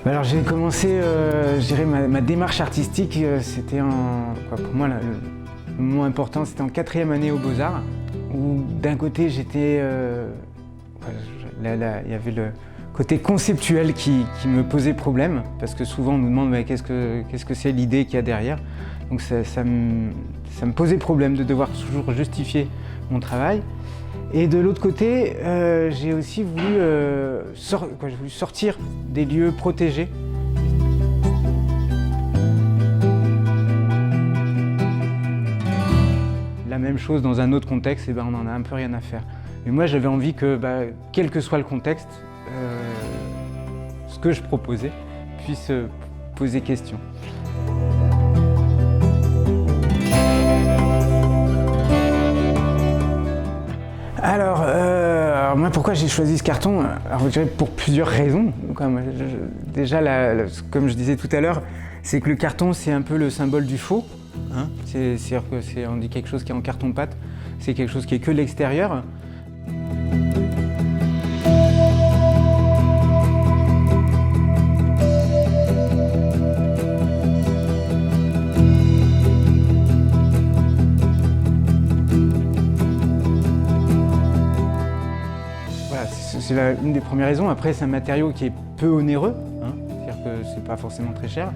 Alors j'ai commencé, je dirais, ma démarche artistique, c'était pour moi le moment important, c'était en 4e année aux Beaux-Arts, où d'un côté j'étais, il y avait le côté conceptuel qui me posait problème, parce que souvent on nous demande mais qu'est-ce que c'est l'idée qu'il y a derrière. Donc ça me posait problème de devoir toujours justifier mon travail. Et de l'autre côté, j'ai aussi voulu, sortir des lieux protégés. La même chose dans un autre contexte, on n'en a un peu rien à faire. Mais moi j'avais envie que, quel que soit le contexte, ce que je proposais puisse poser question. Alors moi, pourquoi j'ai choisi ce carton? Alors, je dirais pour plusieurs raisons. Déjà, comme je disais tout à l'heure, c'est que le carton, c'est un peu le symbole du faux. Hein, c'est-à-dire que on dit quelque chose qui est en carton-pâte, c'est quelque chose qui est que l'extérieur. C'est une des premières raisons. Après, c'est un matériau qui est peu onéreux, hein, c'est-à-dire que c'est pas forcément très cher.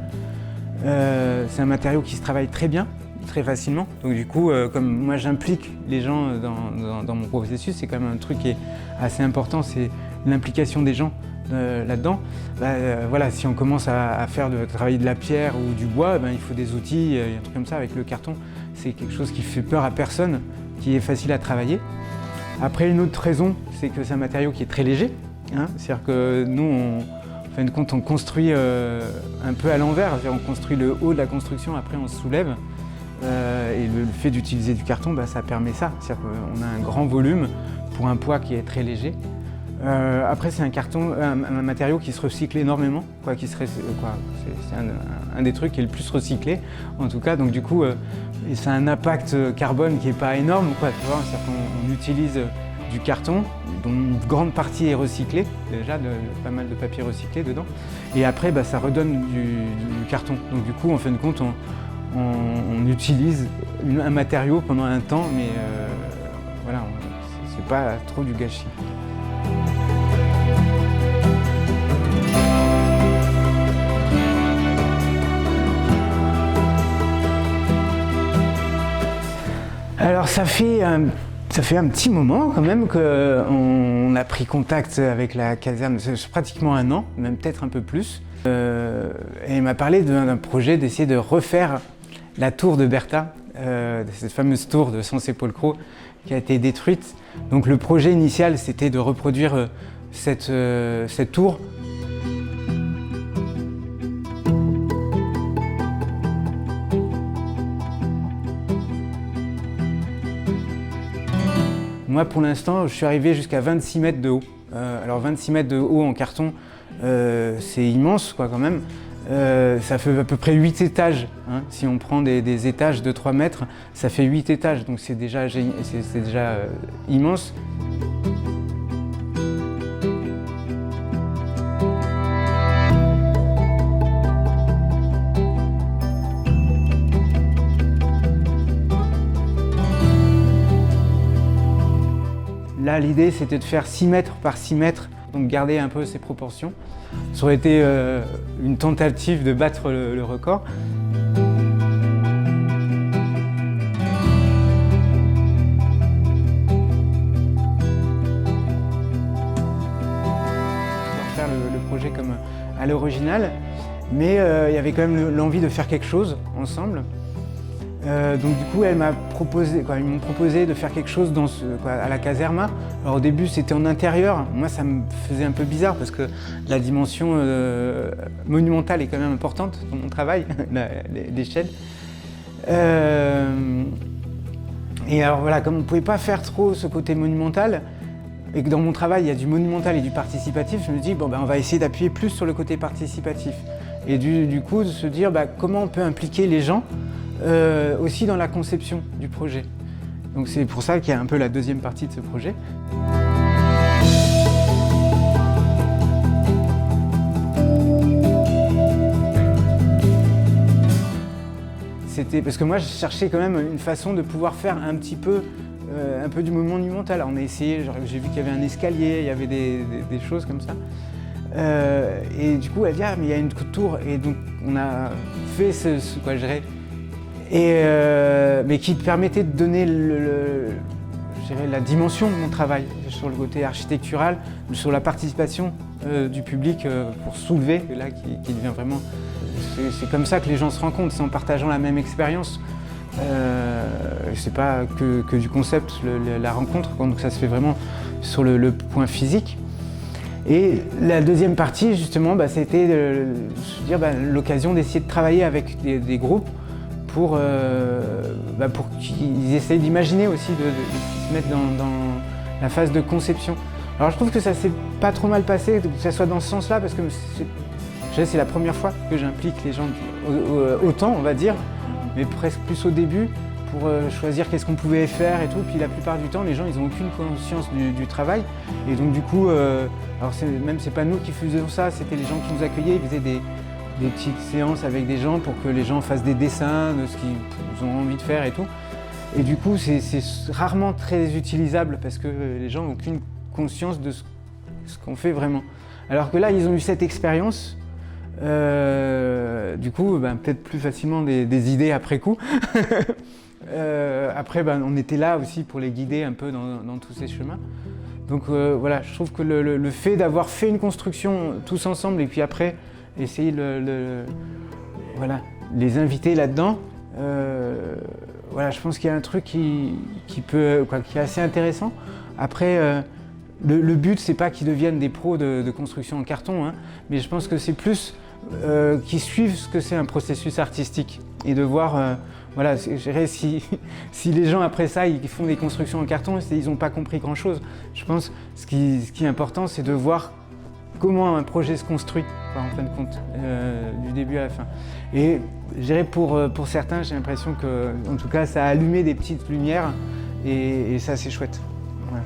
C'est un matériau qui se travaille très bien, très facilement. Donc du coup, comme moi j'implique les gens dans mon processus, c'est quand même un truc qui est assez important, c'est l'implication des gens là-dedans. Voilà, si on commence à travailler de la pierre ou du bois, il faut des outils, un truc comme ça. Avec le carton, c'est quelque chose qui fait peur à personne, qui est facile à travailler. Après, une autre raison, c'est que c'est un matériau qui est très léger. Hein, c'est-à-dire que nous, en fin de compte, on construit un peu à l'envers. On construit le haut de la construction, après on se soulève. Et le fait d'utiliser du carton, ça permet ça. C'est-à-dire qu'on a un grand volume pour un poids qui est très léger. Après, c'est un matériau qui se recycle énormément. C'est un des trucs qui est le plus recyclé, en tout cas. Donc du coup, c'est un impact carbone qui n'est pas énorme. C'est-à-dire qu'on utilise du carton, dont une grande partie est recyclée, déjà pas mal de papier recyclé dedans. Et après, ça redonne du carton. Donc du coup, en fin de compte, on utilise un matériau pendant un temps, mais voilà, c'est pas trop du gâchis. Alors ça fait un petit moment quand même qu'on a pris contact avec la caserne, c'est pratiquement un an, même peut-être un peu plus. Et il m'a parlé d'un projet d'essayer de refaire la tour de Bertha, cette fameuse tour de Sensé-Polcro qui a été détruite. Donc le projet initial, c'était de reproduire cette tour. Moi, pour l'instant, je suis arrivé jusqu'à 26 mètres de haut. Alors 26 mètres de haut en carton, c'est immense quand même. Ça fait à peu près 8 étages. Hein. Si on prend des étages de 3 mètres, ça fait 8 étages. Donc c'est déjà immense. Là, l'idée, c'était de faire 6 mètres par 6 mètres, donc garder un peu ces proportions. Ça aurait été une tentative de battre le record. On va faire le projet comme à l'original, mais il y avait quand même l'envie de faire quelque chose ensemble. Donc du coup, ils m'ont proposé de faire quelque chose à la caserma. Alors au début, c'était en intérieur. Moi, ça me faisait un peu bizarre parce que la dimension monumentale est quand même importante dans mon travail, l'échelle. Et alors voilà, comme on ne pouvait pas faire trop ce côté monumental, et que dans mon travail, il y a du monumental et du participatif, je me dis, on va essayer d'appuyer plus sur le côté participatif. Et du coup, de se dire, comment on peut impliquer les gens aussi dans la conception du projet. Donc c'est pour ça qu'il y a un peu la deuxième partie de ce projet. c'était parce que moi je cherchais quand même une façon de pouvoir faire un peu du monumental. Alors, on a essayé, j'ai vu qu'il y avait un escalier, il y avait des choses comme ça. Et du coup, elle dit ah mais il y a une tour, et donc on a fait quoi je dirais, mais qui permettait de donner je dirais, la dimension de mon travail sur le côté architectural, sur la participation du public pour soulever, là qui devient vraiment. C'est comme ça que les gens se rencontrent, c'est en partageant la même expérience. C'est pas que du concept, la rencontre, donc ça se fait vraiment sur le point physique. Et la deuxième partie, justement, c'était l'occasion d'essayer de travailler avec des groupes pour qu'ils essayent d'imaginer aussi, de se mettre dans la phase de conception. Alors je trouve que ça s'est pas trop mal passé, que ça soit dans ce sens-là, parce que c'est la première fois que j'implique les gens autant, on va dire, mais presque plus au début, pour choisir qu'est-ce qu'on pouvait faire et tout. Puis la plupart du temps, les gens, ils n'ont aucune conscience du travail. Et donc du coup, alors c'est pas nous qui faisions ça, c'était les gens qui nous accueillaient, ils faisaient des petites séances avec des gens pour que les gens fassent des dessins de ce qu'ils ont envie de faire et tout. Et du coup, c'est rarement très utilisable parce que les gens n'ont aucune conscience de ce qu'on fait vraiment. Alors que là, ils ont eu cette expérience. Du coup, peut-être plus facilement des idées après coup. Après, on était là aussi pour les guider un peu dans tous ces chemins. Donc voilà, je trouve que le fait d'avoir fait une construction tous ensemble et puis après essayer voilà, les inviter là-dedans, voilà, je pense qu'il y a un truc qui est assez intéressant. Après, le but, c'est pas qu'ils deviennent des pros de construction en carton, hein, mais je pense que c'est plus qu'ils suivent ce que c'est un processus artistique et de voir, voilà, je dirais, si les gens après ça ils font des constructions en carton, ils n'ont pas compris grand-chose. Je pense que ce qui est important, c'est de voir comment un projet se construit, en fin de compte, du début à la fin. Et je dirais pour certains, j'ai l'impression que, en tout cas, ça a allumé des petites lumières et ça, c'est chouette. Voilà.